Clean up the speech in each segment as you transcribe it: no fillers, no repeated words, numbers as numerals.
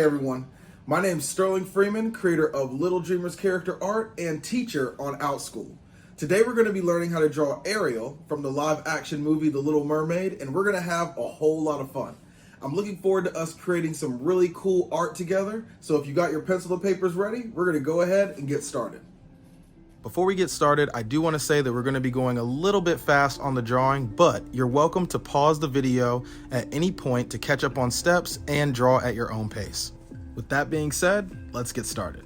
everyone, my name's Sterling Freeman, creator of Little Dreamers character art and teacher on Outschool. Today we're going to be learning how to draw Ariel from the live action movie The Little Mermaid, and we're going to have a whole lot of fun. I'm looking forward to us creating some really cool art together, so if you got your pencil and papers ready, we're going to go ahead and get started. Before we get started, I do want to say that we're going to be going a little bit fast on the drawing, but you're welcome to pause the video at any point to catch up on steps and draw at your own pace. With that being said, let's get started.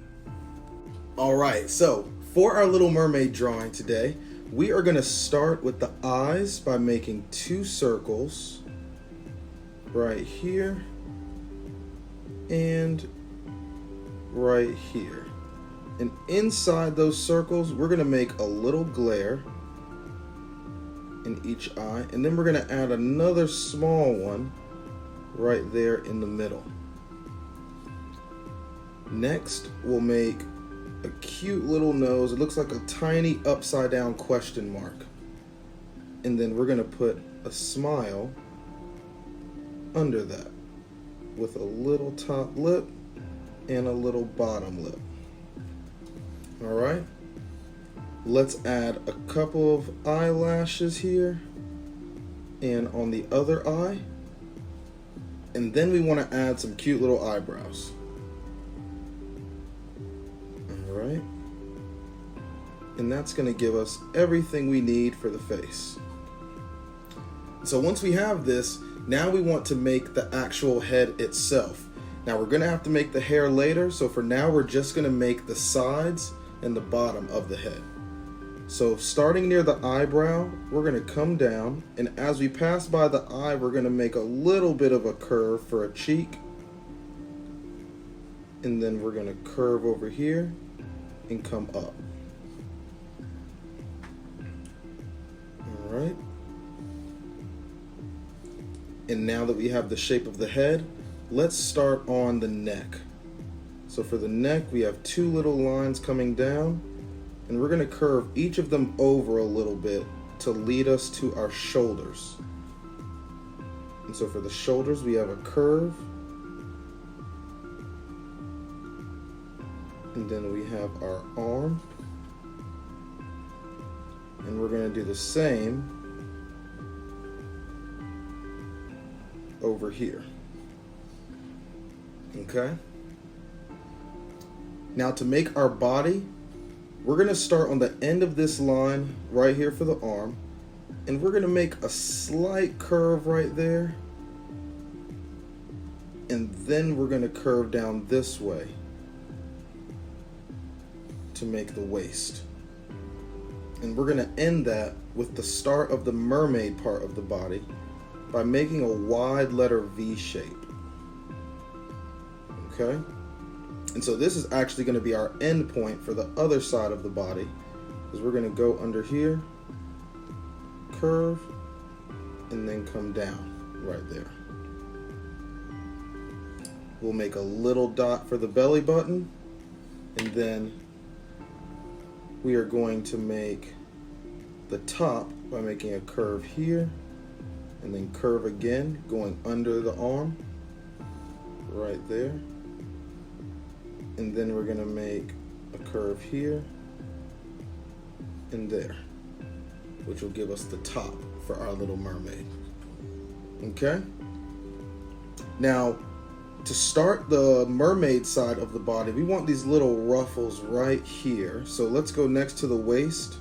All right, so for our Little Mermaid drawing today, we are going to start with the eyes by making two circles right here and right here. And inside those circles, we're going to make a little glare in each eye. And then we're going to add another small one right there in the middle. Next, we'll make a cute little nose. It looks like a tiny upside down question mark. And then we're going to put a smile under that with a little top lip and a little bottom lip. All right, let's add a couple of eyelashes here and on the other eye. And then we want to add some cute little eyebrows. All right, and that's going to give us everything we need for the face. So once we have this, now we want to make the actual head itself. Now we're going to have to make the hair later, so for now we're just going to make the sides and the bottom of the head. So starting near the eyebrow, we're going to come down, and as we pass by the eye, we're going to make a little bit of a curve for a cheek, and then we're going to curve over here and come up. All right. And now that we have the shape of the head, let's start on the neck. So for the neck, we have two little lines coming down, and we're going to curve each of them over a little bit to lead us to our shoulders. And so for the shoulders, we have a curve, and then we have our arm, and we're going to do the same over here. Okay? Now to make our body, we're going to start on the end of this line right here for the arm, and we're going to make a slight curve right there, and then we're going to curve down this way to make the waist. And we're going to end that with the start of the mermaid part of the body by making a wide letter V shape. Okay? And so this is actually going to be our end point for the other side of the body, because we're going to go under here, curve, and then come down right there. We'll make a little dot for the belly button, and then we are going to make the top by making a curve here, and then curve again, going under the arm, right there. And then we're going to make a curve here and there, which will give us the top for our Little Mermaid. Okay? Now, to start the mermaid side of the body, we want these little ruffles right here. So let's go next to the waist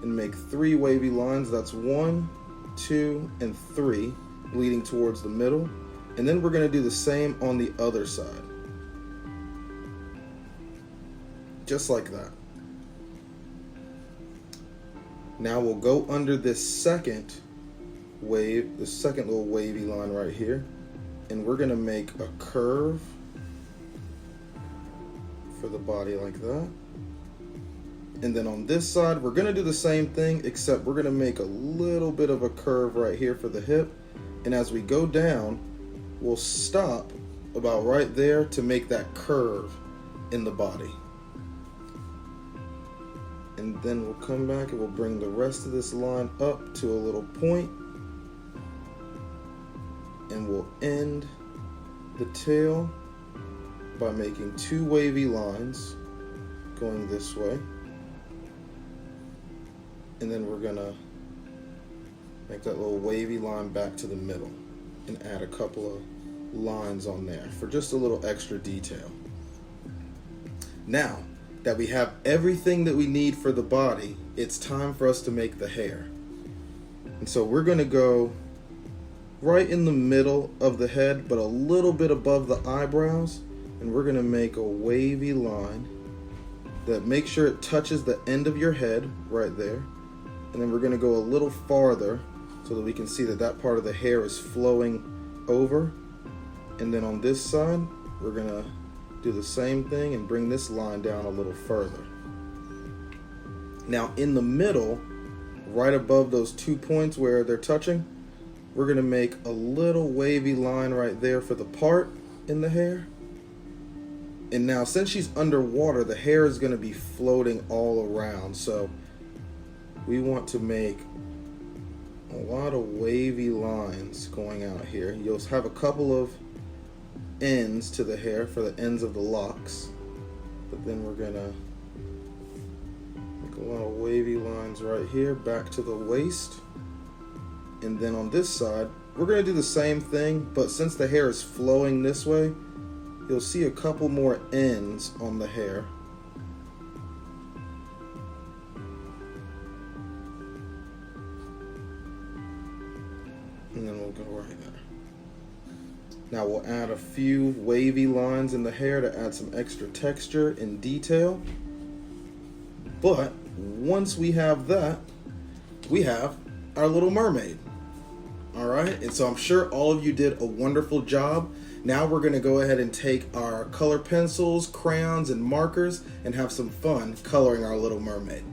and make 3 wavy lines. That's 1, 2, and 3, leading towards the middle. And then we're going to do the same on the other side. Just like that. Now we'll go under this second wave, the second little wavy line right here, and we're going to make a curve for the body like that. And then on this side, we're going to do the same thing, except we're going to make a little bit of a curve right here for the hip. And as we go down, we'll stop about right there to make that curve in the body. And then we'll come back and we'll bring the rest of this line up to a little point, and we'll end the tail by making 2 wavy lines going this way. And then we're gonna make that little wavy line back to the middle and add a couple of lines on there for just a little extra detail. Now that we have everything that we need for the body, it's time for us to make the hair. And so we're gonna go right in the middle of the head, but a little bit above the eyebrows, and we're gonna make a wavy line that makes sure it touches the end of your head right there. And then we're gonna go a little farther so that we can see that that part of the hair is flowing over. And then on this side, we're gonna do the same thing and bring this line down a little further. Now in the middle, right above those 2 points where they're touching, we're gonna make a little wavy line right there for the part in the hair. And now since she's underwater, the hair is gonna be floating all around. So we want to make a lot of wavy lines going out here. You'll have a couple of ends to the hair for the ends of the locks, but then we're gonna make a lot of wavy lines right here back to the waist. And then on this side, we're gonna do the same thing, but since the hair is flowing this way, you'll see a couple more ends on the hair. And then we'll go right there. Now we'll add a few wavy lines in the hair to add some extra texture and detail. But once we have that, we have our Little Mermaid. All right, and so I'm sure all of you did a wonderful job. Now we're gonna go ahead and take our color pencils, crayons, and markers and have some fun coloring our Little Mermaid.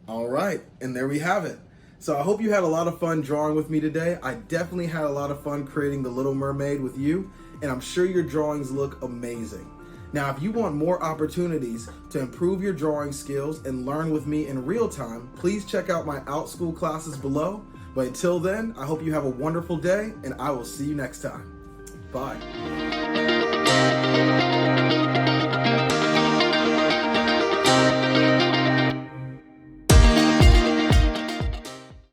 All right, and there we have it. So I hope you had a lot of fun drawing with me today. I definitely had a lot of fun creating the Little Mermaid with you, and I'm sure your drawings look amazing. Now, if you want more opportunities to improve your drawing skills and learn with me in real time, please check out my Outschool classes below. But until then, I hope you have a wonderful day, and I will see you next time. Bye.